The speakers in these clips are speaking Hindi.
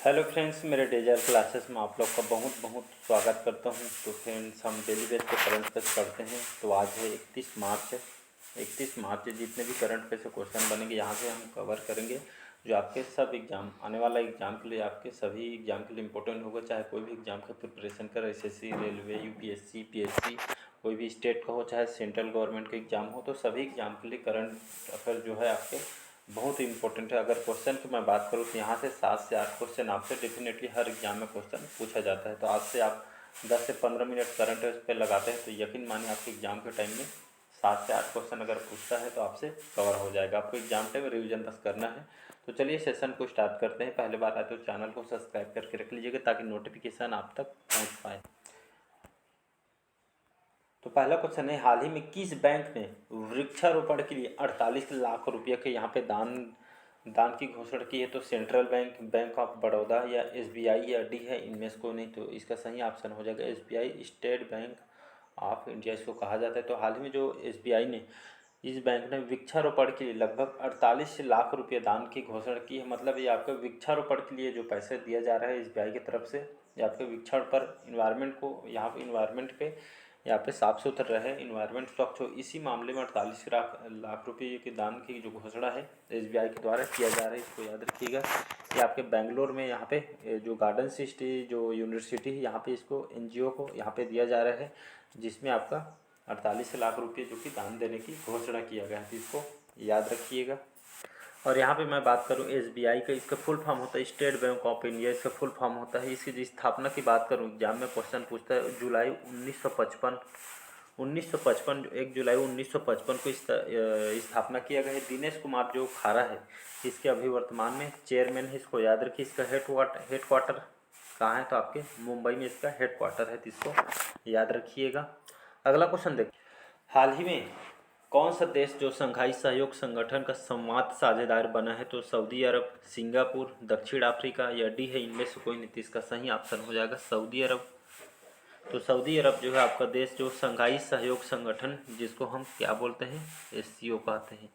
हेलो फ्रेंड्स, मेरे डेजर क्लासेस में आप लोग का बहुत बहुत स्वागत करता हूं। तो फ्रेंड्स, हम डेली बेस पे करंट अफेयर्स पढ़ते हैं। तो आज है 31 मार्च है। 31 मार्च से जितने भी करंट अफेयर से क्वेश्चन बनेंगे यहाँ से हम कवर करेंगे, जो आपके सब एग्जाम आने वाला एग्जाम के लिए, आपके सभी एग्जाम के लिए इंपॉर्टेंट होगा। चाहे कोई भी एग्जाम का प्रिपरेशन कर, एसएससी, रेलवे, यूपीएससी, पीएससी, कोई भी स्टेट का हो, चाहे सेंट्रल गवर्नमेंट का एग्जाम हो, तो सभी एग्जाम के लिए करंट अफेयर जो है आपके बहुत इंपॉर्टेंट है। अगर क्वेश्चन की मैं बात करूँ तो यहाँ से 7 से 8 क्वेश्चन आपसे डेफिनेटली हर एग्जाम में क्वेश्चन पूछा जाता है। तो आज से आप 10 से 15 मिनट करंट अफेयर्स पे लगाते हैं तो यकीन मानिए आपके एग्जाम के टाइम में 7 से 8 क्वेश्चन अगर पूछता है तो आपसे कवर हो जाएगा। आपको एग्जाम टाइम रिविजन बस करना है। तो चलिए सेशन को स्टार्ट करते हैं। पहले बार आए तो चैनल को सब्सक्राइब करके रख लीजिएगा ताकि नोटिफिकेशन आप तक पहुँच पाए। तो पहला क्वेश्चन है, हाल ही में किस बैंक ने वृक्षारोपण के लिए 48 लाख रुपये के यहाँ पे दान की घोषणा की है? तो central bank, bank of Baroda या एसबीआई या डी है, इनमें से कोई नहीं। तो इसका सही ऑप्शन हो जाएगा SBI, state bank of India इसको कहा जाता है। तो हाल ही में जो एसबीआई ने, इस बैंक ने वृक्षारोपण के लिए लगभग 48 लाख रुपये दान की घोषणा की है। मतलब ये आपके वृक्षारोपण के लिए जो पैसे दिया जा रहा है एसबीआई की तरफ से, ये आपके वृक्षारोपण पर, इन्वायरमेंट को, यहाँ पे इन्वायरमेंट पे, यहाँ पे साफ सुथरा रहे, इन्वायरमेंट स्वच्छ हो, इसी मामले में 48 लाख रुपये के दान की जो घोषणा है एसबीआई के द्वारा किया जा रहा है, इसको याद रखिएगा। ये आपके बेंगलोर में यहाँ पे जो गार्डन सिटी जो यूनिवर्सिटी है, यहाँ पे इसको एनजीओ को यहाँ पे दिया जा रहा है, जिसमें आपका 48 लाख रुपये जो कि दान देने की घोषणा किया गया है। तो इसको याद रखिएगा। और यहाँ पे मैं बात करूँ एसबीआई का, इसका फुल फॉर्म होता है स्टेट बैंक ऑफ इंडिया, इसका फुल फॉर्म होता है। इसकी स्थापना की बात करूँ, एग्जाम में क्वेश्चन पूछता है, जुलाई 1955 1 जुलाई 1955 को स्थापना किया गया है। दिनेश कुमार जो खारा है, इसके अभी वर्तमान में चेयरमैन है, इसको याद रखिए। इसका हेडक्वार्टर कहाँ है? तो आपके मुंबई में इसका हेडक्वार्टर है, तो इसको याद रखिएगा। अगला क्वेश्चन देखिए, हाल ही में कौन सा देश जो शंघाई सहयोग संगठन का संवाद साझेदार बना है? तो सऊदी अरब, सिंगापुर, दक्षिण अफ्रीका या डी है, इनमें से कोई नहीं। इसका सही ऑप्शन हो जाएगा सऊदी अरब। तो सऊदी अरब जो है आपका देश, जो शंघाई सहयोग संगठन, जिसको हम क्या बोलते हैं, एससीओ कहते हैं,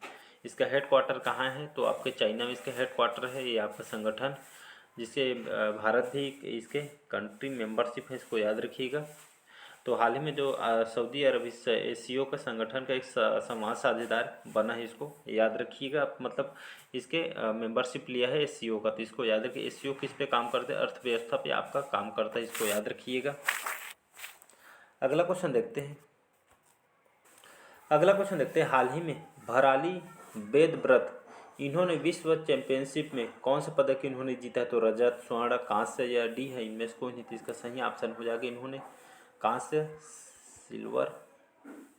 इसका हेडक्वार्टर कहाँ है? तो आपके चाइना में इसका हेडक्वार्टर है। ये आपका संगठन जिससे भारत भी इसके कंट्री मेंबरशिप है, इसको याद रखिएगा। तो हाल ही में जो सऊदी अरब इस एससीओ का संगठन का एक संवाद साझेदार बना है, इसको याद रखिएगा। मतलब इसके मेंबरशिप लिया है एससीओ का, तो इसको याद रखिए। एससीओ किस पे काम करते हैं? अर्थव्यवस्था पे आपका काम करता है, इसको याद रखिएगा। अगला क्वेश्चन देखते हैं। हाल ही में भराली वेदव्रत, इन्होंने विश्व चैंपियनशिप में कौन सा पदक इन्होंने जीता है? तो रजत, स्वर्ण, कांस्य या डी है, इनमें से कोई नहीं। तो इसका सही ऑप्शन हो जाएगा इन्होंने कांस्य, सिल्वर,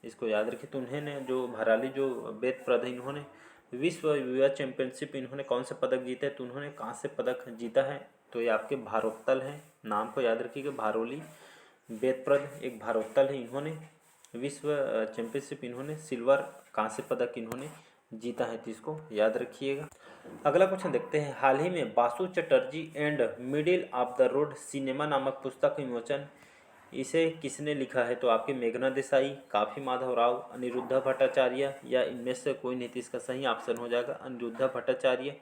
इसको याद रखिए। तो उन्होंने जो भराली जो वेदव्रत है, इन्होंने विश्व युवा चैंपियनशिप इन्होंने कौन से पदक जीते? तो उन्होंने कांस्य पदक जीता है। तो ये आपके भारोत्तोल हैं, नाम को याद रखिएगा। भारोली वेदव्रत एक भारोत्तोल है, इन्होंने विश्व चैंपियनशिप इन्होंने सिल्वर, कांस्य पदक इन्होंने जीता है, तो इसको याद रखिएगा। अगला क्वेश्चन देखते हैं, हाल ही में Basu Chatterjee and middle of the road cinema नामक पुस्तक विमोचन, इसे किसने लिखा है? तो आपके मेघना देसाई, काफी माधव राव, अनिरुद्ध भट्टाचार्य या इनमें से कोई नहीं। इसका सही ऑप्शन हो जाएगा अनिरुद्ध भट्टाचार्य।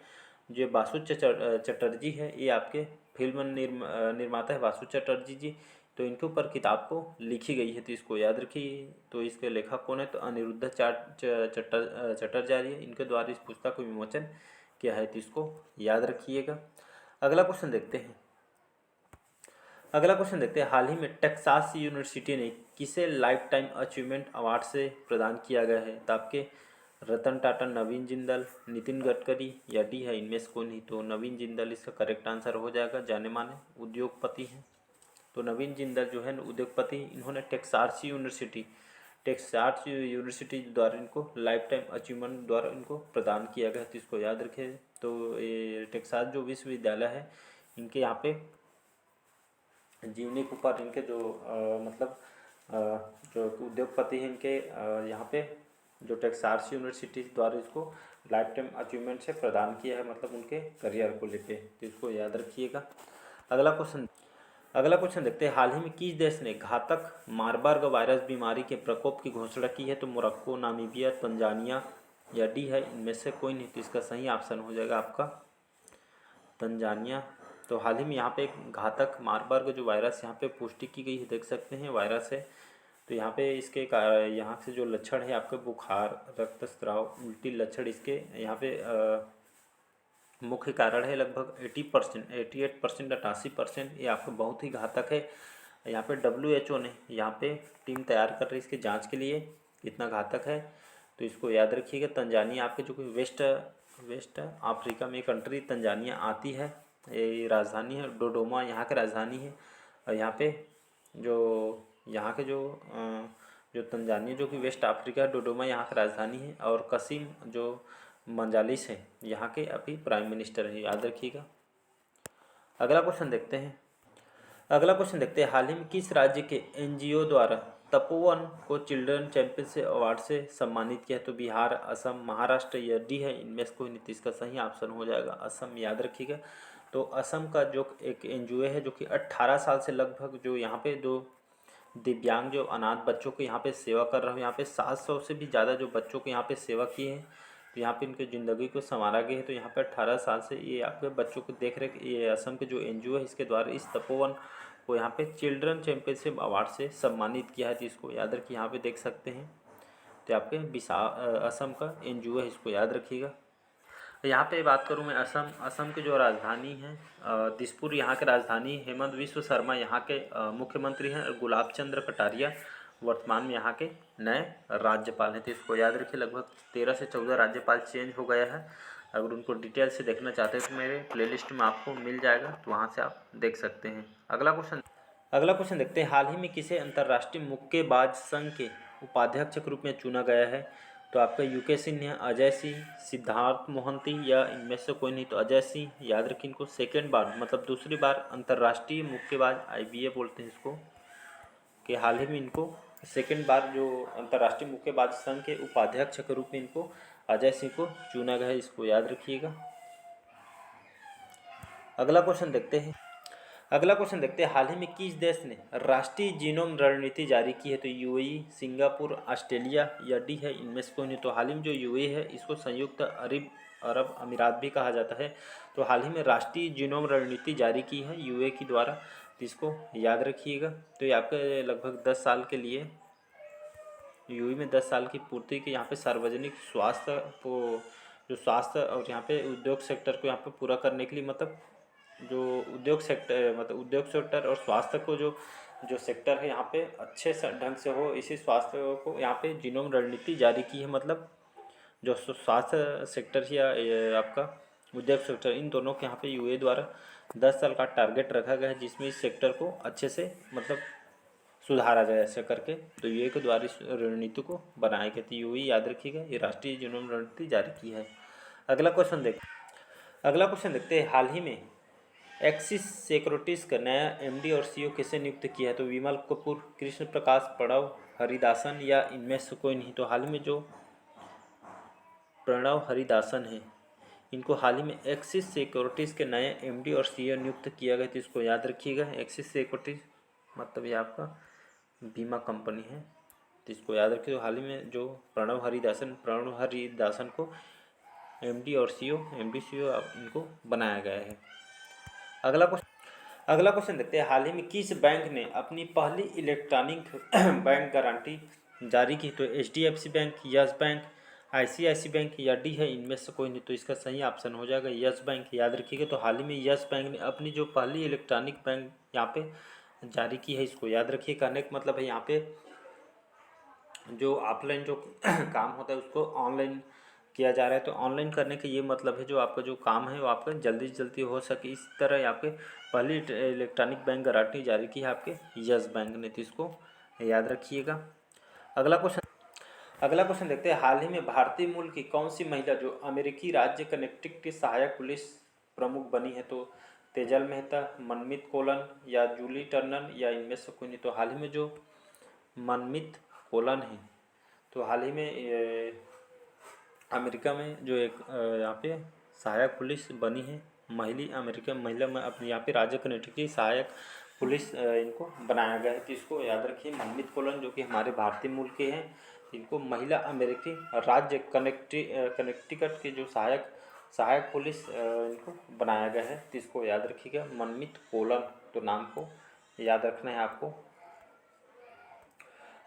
जो बासु चटर्जी है, ये आपके फिल्म निर्माता है बासु चटर्जी जी। तो इनके ऊपर किताब को लिखी गई है, तो इसको याद रखिए। तो इसके लेखक कौन है? तो अनिरुद्ध चट्टाचार्य, इनके द्वारा इस पुस्तक को विमोचन किया है, तो इसको याद रखिएगा। अगला क्वेश्चन देखते हैं। हाल ही में टेक्सास यूनिवर्सिटी ने किसे लाइफ टाइम अचीवमेंट अवार्ड से प्रदान किया गया है? तो आपके रतन टाटा, नवीन जिंदल, नितिन गडकरी या डी है, इनमें से कोई नहीं। तो नवीन जिंदल इसका करेक्ट आंसर हो जाएगा। जाने माने उद्योगपति हैं, तो नवीन जिंदल जो है उद्योगपति, इन्होंने टेक्सास यूनिवर्सिटी द्वारा इनको लाइफ टाइम अचीवमेंट द्वारा इनको प्रदान किया गया, तो इसको याद रखें। तो ये टेक्सास जो विश्वविद्यालय है, इनके यहाँ पे जीवनी के ऊपर इनके जो मतलब जो उद्योगपति हैं, इनके यहाँ पे जो टेक्सास यूनिवर्सिटी द्वारा इसको लाइफ टाइम अचीवमेंट से प्रदान किया है, मतलब उनके करियर को लेके, तो इसको याद रखिएगा। अगला क्वेश्चन देखते हैं, हाल ही में किस देश ने घातक मारबर्ग वायरस बीमारी के प्रकोप की घोषणा की है? तो मोरक्को, नामीबिया, तंजानिया या डी है, इनमें से कोई नहीं। तो इसका सही ऑप्शन हो जाएगा आपका तंजानिया। तो हाल ही में यहाँ पे एक घातक मार्बर्ग जो वायरस यहाँ पे पुष्टि की गई है, देख सकते हैं वायरस है। तो यहाँ पे इसके यहाँ से जो लक्षण है आपके बुखार, रक्तस्राव, उल्टी लक्षण इसके यहाँ पे मुख्य कारण है। लगभग 80%, 88%, 88% ये आपको बहुत ही घातक है। यहाँ पे WHO ने यहाँ पे टीम तैयार कर रही है इसके जांच के लिए, कितना घातक है। तो इसको याद रखिएगा। तंजानिया आपके जो कि वेस्ट अफ्रीका में कंट्री तंजानिया आती है, ये राजधानी है डोडोमा, यहाँ की राजधानी है। और यहाँ पे जो यहाँ के जो तंजानिया जो कि वेस्ट अफ्रीका डोडोमा यहाँ की राजधानी है। और कसीम जो मंजालिस है यहाँ के अभी प्राइम मिनिस्टर है, याद रखिएगा। अगला क्वेश्चन देखते हैं। हाल ही में किस राज्य के NGO द्वारा तपोवन को चिल्ड्रन चैंपियनशिप अवार्ड से सम्मानित किया है? तो बिहार, असम, महाराष्ट्र या डी है इनमें से कोई नीतीश का सही ऑप्शन हो जाएगा असम, याद रखिएगा। तो असम का जो एक NGO है जो कि 18 साल से लगभग जो यहाँ पे जो दिव्यांग जो अनाथ बच्चों को यहाँ पे सेवा कर रहा हूँ, यहाँ पे 700 से भी ज़्यादा जो बच्चों को यहाँ पे सेवा की है। तो यहाँ पे इनकी ज़िंदगी को संवारा गया है। तो यहाँ पे 18 साल से ये आपके बच्चों को देख रेख, ये असम के जो NGO है इसके द्वारा इस तपोवन को यहाँ पे चिल्ड्रन चैंपियनशिप अवार्ड से सम्मानित किया है। तो इसको याद रखिए, यहाँ पे देख सकते हैं। तो आपके असम का NGO है, इसको याद रखिएगा। यहाँ पे बात करूँ मैं असम की जो राजधानी है दिसपुर, यहाँ के राजधानी हेमंत विश्व शर्मा यहाँ के मुख्यमंत्री हैं। और गुलाब चंद्र कटारिया वर्तमान में यहाँ के नए राज्यपाल हैं। तो इसको याद रखिए। लगभग 13 से 14 राज्यपाल चेंज हो गया है। अगर उनको डिटेल से देखना चाहते हैं तो मेरे प्लेलिस्ट में आपको मिल जाएगा, तो वहाँ से आप देख सकते हैं। अगला क्वेश्चन देखते हैं। हाल ही में किसे अंतर्राष्ट्रीय मुक्केबाज संघ के उपाध्यक्ष के रूप में चुना गया है? तो आपका UK सिंह है, अजय सिंह, सिद्धार्थ मोहंती या इनमें से कोई नहीं। तो अजय सिंह, याद रखिए इनको। सेकेंड बार मतलब दूसरी बार अंतर्राष्ट्रीय मुक्केबाज IBA बोलते हैं इसको, कि हाल ही में इनको सेकेंड बार जो अंतर्राष्ट्रीय मुक्केबाज संघ के उपाध्यक्ष के रूप में इनको अजय सिंह को चुना गया है, इसको याद रखिएगा। अगला क्वेश्चन देखते हैं। हाल ही में किस देश ने राष्ट्रीय जीनोम रणनीति जारी की है? तो UAE, सिंगापुर, ऑस्ट्रेलिया या डी है इनमें से कोई नहीं। तो हाल ही में जो UAE है इसको संयुक्त अरब अमीरात भी कहा जाता है। तो हाल ही में राष्ट्रीय जीनोम रणनीति जारी की है UAE के द्वारा, तो इसको याद रखिएगा। तो ये आपके लगभग 10 साल के लिए UAE में 10 साल की पूर्ति के यहाँ पे सार्वजनिक स्वास्थ्य को जो स्वास्थ्य और यहाँ पे उद्योग सेक्टर को यहाँ पे पूरा करने के लिए, मतलब जो उद्योग सेक्टर और स्वास्थ्य को जो सेक्टर है यहाँ पे अच्छे ढंग से हो, इसी स्वास्थ्य को यहाँ पे जीनोम रणनीति जारी की है। मतलब जो स्वास्थ्य सेक्टर या आपका उद्योग सेक्टर, इन दोनों के यहाँ पे UAE द्वारा 10 साल का टारगेट रखा गया है, जिसमें इस सेक्टर को अच्छे से मतलब सुधारा जाए ऐसे करके। तो UAE के द्वारा इस रणनीति को बनाया गया। तो UAE याद रखिएगा, ये राष्ट्रीय जीनोम रणनीति जारी की है। अगला क्वेश्चन देखते हैं। हाल ही में एक्सिस सिक्योरिटीज़ का नया MD और CEO किसे नियुक्त किया है? तो विमल कपूर, कृष्ण प्रकाश, प्रणव हरिदासन या इनमें से कोई नहीं। तो हाल ही में जो प्रणव हरिदासन है इनको हाल ही में एक्सिस सिक्योरिटीज़ के नए MD और CEO नियुक्त किया गया। तो इसको याद रखिएगा। एक्सिस सिक्योरिटीज़ मतलब ये आपका बीमा कंपनी है, तो इसको याद रखिए। तो हाल ही में जो प्रणव हरिदासन को MD और CEO इनको बनाया गया है। अगला क्वेश्चन देखते हैं। हाल ही में किस बैंक ने अपनी पहली इलेक्ट्रॉनिक बैंक गारंटी जारी की? तो HDFC bank, yes bank, ICICI bank या डी है इनमें से कोई नहीं। तो इसका सही ऑप्शन हो जाएगा यस बैंक, याद रखिएगा। तो हाल ही में यस बैंक ने अपनी जो पहली इलेक्ट्रॉनिक बैंक यहाँ पे जारी की है, इसको याद रखिए। कहने का मतलब है यहाँ पे जो ऑफलाइन जो काम होता है उसको ऑनलाइन किया जा रहा है। तो ऑनलाइन करने का ये मतलब है जो आपका जो काम है वो आपका जल्दी से जल्दी हो सके, इस तरह आपके पहली इलेक्ट्रॉनिक बैंक गारंटी जारी की है आपके यस बैंक ने। तो इसको याद रखिएगा। अगला क्वेश्चन देखते हैं। हाल ही में भारतीय मूल की कौन सी महिला जो अमेरिकी राज्य कनेक्टिकट की सहायक पुलिस प्रमुख बनी है? तो तेजल मेहता, मनमीत कोलन या जूली टर्नर या इनमें से कोई नहीं। तो हाल ही में जो मनमीत कोलन है, तो हाल ही में अमेरिका में जो एक यहाँ पे सहायक पुलिस बनी है अमेरिका महिला में अपने यहाँ पे राज्य कनेक्टिकट की सहायक पुलिस इनको बनाया गया है। तो इसको याद रखिए। मनमीत कोलन जो कि हमारे भारतीय मूल के हैं, इनको महिला अमेरिकी राज्य कनेक्टिकट के जो सहायक सहायक पुलिस इनको बनाया गया है, तो इसको याद रखिएगा। मनमीत कोलन, तो नाम को याद रखना है आपको।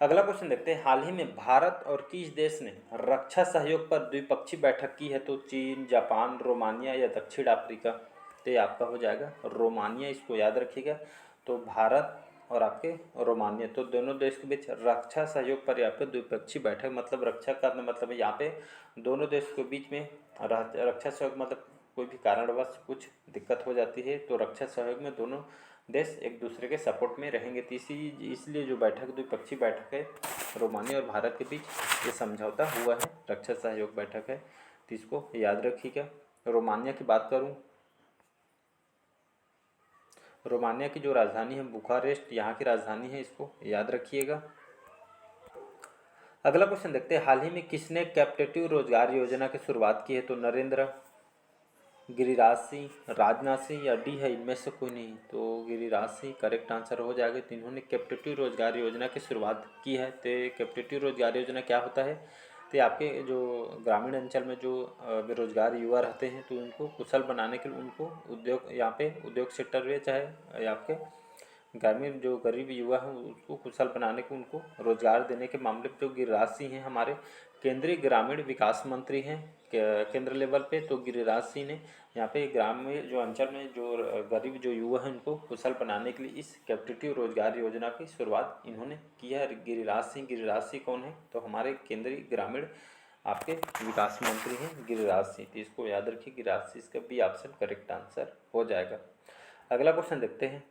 अगला क्वेश्चन देखते हैं, हाल ही में भारत और किस देश ने रक्षा सहयोग पर द्विपक्षीय बैठक की है? तो चीन, जापान, रोमानिया या दक्षिण अफ्रीका। तो ये आपका हो जाएगा रोमानिया, इसको याद रखिएगा। तो भारत और आपके रोमानिया, तो दोनों देश के बीच रक्षा सहयोग पर यहाँ पे द्विपक्षीय बैठक, मतलब रक्षा का मतलब है यहाँ पे दोनों देश के बीच में रक्षा सहयोग, मतलब कोई भी कारणवश कुछ दिक्कत हो जाती है तो रक्षा सहयोग में दोनों देश एक दूसरे के सपोर्ट में रहेंगे। तो इसलिए जो बैठक द्विपक्षीय बैठक है रोमानिया और भारत के बीच, ये समझौता हुआ है, रक्षा सहयोग बैठक है, तो इसको याद रखिएगा। रोमानिया की बात करूं, रोमानिया की जो राजधानी है बुखारेस्ट, यहाँ की राजधानी है, इसको याद रखिएगा। अगला क्वेश्चन देखते हैं, हाल ही में किसने कैप्टिव रोजगार योजना की शुरुआत की है? तो नरेंद्र, गिरिराज सिंह, राजनाथ सिंह या डी है इनमें से कोई नहीं। तो गिरिराज सिंह करेक्ट आंसर हो जाएगा। तो इन्होंने कैप्टिव रोजगार योजना की शुरुआत की है। तो कैप्टिव रोजगार योजना क्या होता है? तो आपके जो ग्रामीण अंचल में जो बेरोजगार युवा रहते हैं, तो उनको कुशल बनाने के लिए उनको उद्योग, यहाँ पे उद्योग सेक्टर में, चाहे आपके ग्रामीण जो गरीब युवा हैं उसको कुशल बनाने को, उनको रोजगार देने के मामले में जो गिरिराज सिंह हैं हमारे केंद्रीय ग्रामीण विकास मंत्री हैं केंद्र लेवल पे, तो गिरिराज सिंह ने यहाँ पे ग्रामीण जो अंचल में जो गरीब जो युवा हैं उनको कुशल बनाने के लिए इस कैप्टिव रोजगार योजना की शुरुआत इन्होंने की है। गिरिराज सिंह कौन है? तो हमारे केंद्रीय ग्रामीण आपके विकास मंत्री हैं गिरिराज सिंह। तो इसको याद रखिए, गिरिराज सिंह, इसका बी ऑप्शन करेक्ट आंसर हो जाएगा। अगला क्वेश्चन देखते हैं,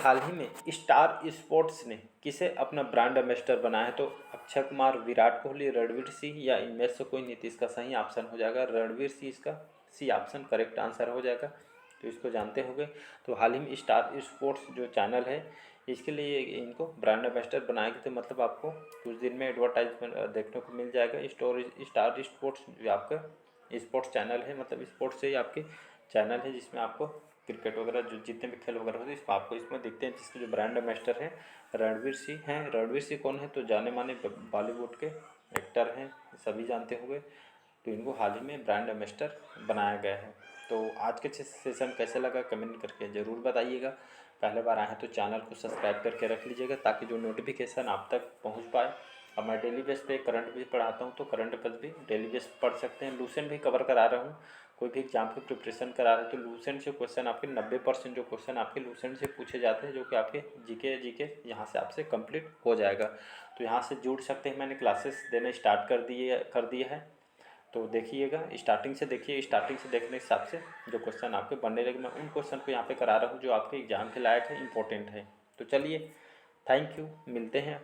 हाल ही में स्टार स्पोर्ट्स ने किसे अपना ब्रांड एम्बेसडर बनाया है? तो अक्षय कुमार, विराट कोहली, रणवीर सिंह या इनमें से कोई नहीं। इसका सही ऑप्शन हो जाएगा रणवीर सिंह, इसका सी ऑप्शन करेक्ट आंसर हो जाएगा। तो इसको जानते होंगे। तो हाल ही में स्टार स्पोर्ट्स जो चैनल है, इसके लिए इनको ब्रांड एम्बेसडर बनाएंगे, तो मतलब आपको कुछ दिन में एडवर्टाइजमेंट देखने को मिल जाएगा। स्टार स्पोर्ट्स जो आपका स्पोर्ट्स चैनल है, मतलब स्पोर्ट्स से ही आपके चैनल है जिसमें आपको क्रिकेट वगैरह जो जितने भी खेल वगैरह होते हैं आपको इसमें दिखते हैं, जिसके जो ब्रांड एम्बेसडर हैं रणवीर सिंह हैं। रणवीर सिंह कौन है? तो जाने माने बॉलीवुड के एक्टर हैं, सभी जानते होंगे। तो इनको हाल ही में ब्रांड एम्बेसडर बनाया गया है। तो आज के सेशन कैसे लगा कमेंट करके ज़रूर बताइएगा। पहले बार आए हैं तो चैनल को सब्सक्राइब करके रख लीजिएगा ताकि जो नोटिफिकेशन आप तक पहुंच पाए। अब मैं डेली बेस पे करंट भी पढ़ाता हूं, तो करंट अफेयर्स भी डेली बेस पढ़ सकते हैं। लूसेंट भी कवर करा रहा हूं, कोई भी एग्जाम की प्रिपरेशन करा रहे हैं तो लूसेंट से क्वेश्चन आपके 90% जो क्वेश्चन आपके लूसेंट से पूछे जाते हैं, जो कि आपके जीके यहाँ से आपसे कंप्लीट हो जाएगा। तो यहाँ से जुड़ सकते हैं। मैंने क्लासेस देना स्टार्ट कर दिया है, तो देखिएगा, स्टार्टिंग से देखिए। स्टार्टिंग से देखने के हिसाब से जो क्वेश्चन आपके बनने लगे, मैं उन क्वेश्चन को यहाँ पे करा रहा हूँ जो आपके एग्जाम के लायक है, इंपॉर्टेंट है। तो चलिए, थैंक यू, मिलते हैं।